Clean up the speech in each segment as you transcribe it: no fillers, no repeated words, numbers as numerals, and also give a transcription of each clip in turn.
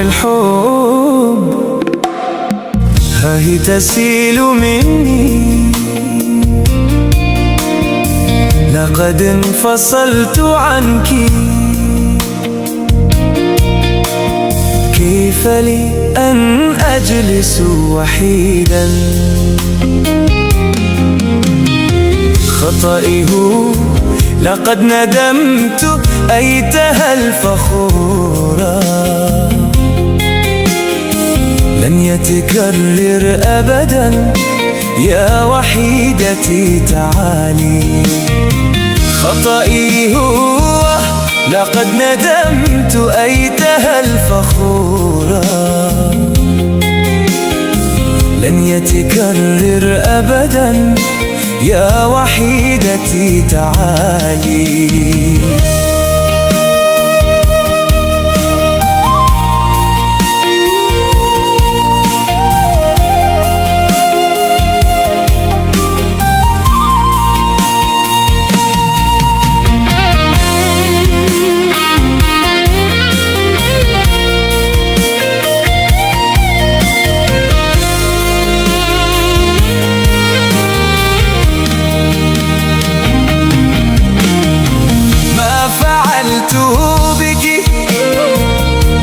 دموع الحب ها هي تسيل مني، لقد انفصلت عنك. كيف لي أن أجلس وحيدا؟ خطئي هو لقد ندمت أيتها الفخورة، لن يتكرر أبدا يا وحيدتي تعالي. خطئي هو لقد ندمت أيتها الفخورة، لن يتكرر أبدا يا وحيدتي تعالي. بك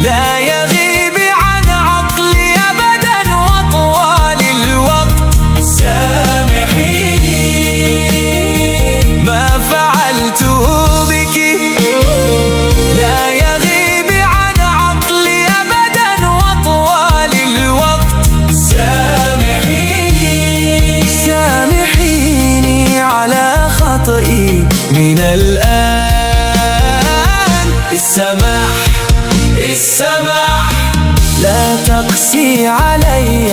لا يغيب عن عقلي أبدا وطوال الوقت. سامحيني ما فعلته بك لا يغيب عن عقلي أبدا وطوال الوقت. سامحيني سامحيني على خطئي من الآن. السماح لا تقسي علي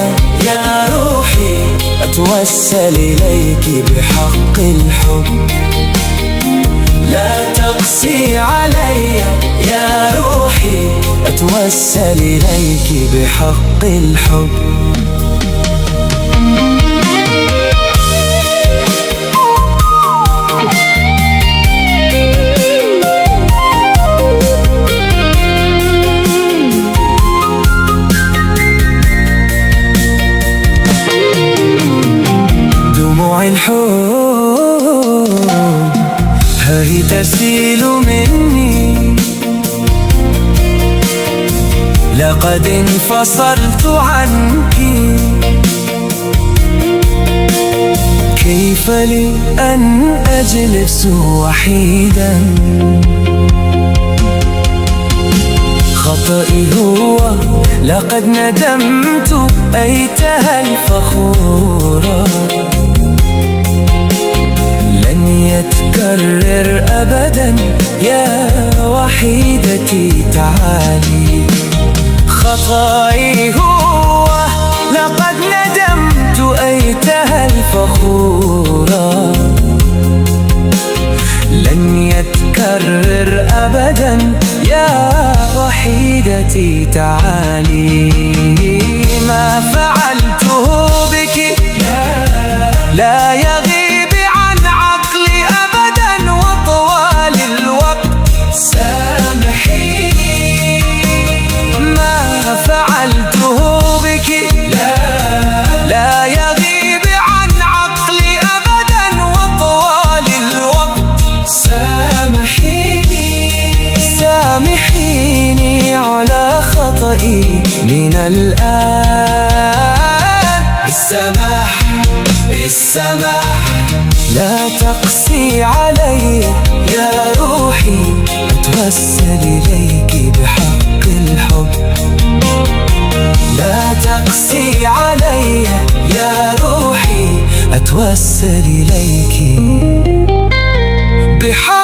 يا روحي، أتوسل إليك بحق الحب. لا تقسي علي يا روحي، أتوسل إليك بحق الحب. دموع الحب ها هي تسيل مني، لقد انفصلت عنك. كيف لي أن أجلس وحيدا؟ خطئي هو لقد ندمت أيتها الفخورة، لن يتكرر أبدا يا وحيدتي تعالي. خطئي هو لقد ندمت أيتها الفخورة، لن يتكرر أبدا يا وحيدتي تعالي. ما فعلته بك لا يغيب عن عقلي أبدا وطوال الوقت. سامحيني ما فعلته بك لا يغيب عن عقلي أبدا وطوال الوقت. سامحيني على خطئي من الآن. السماح لا تقسي علي يا روحي، أتوسل إليك بحق الحب. لا تقسي علي يا روحي، أتوسل إليك بحق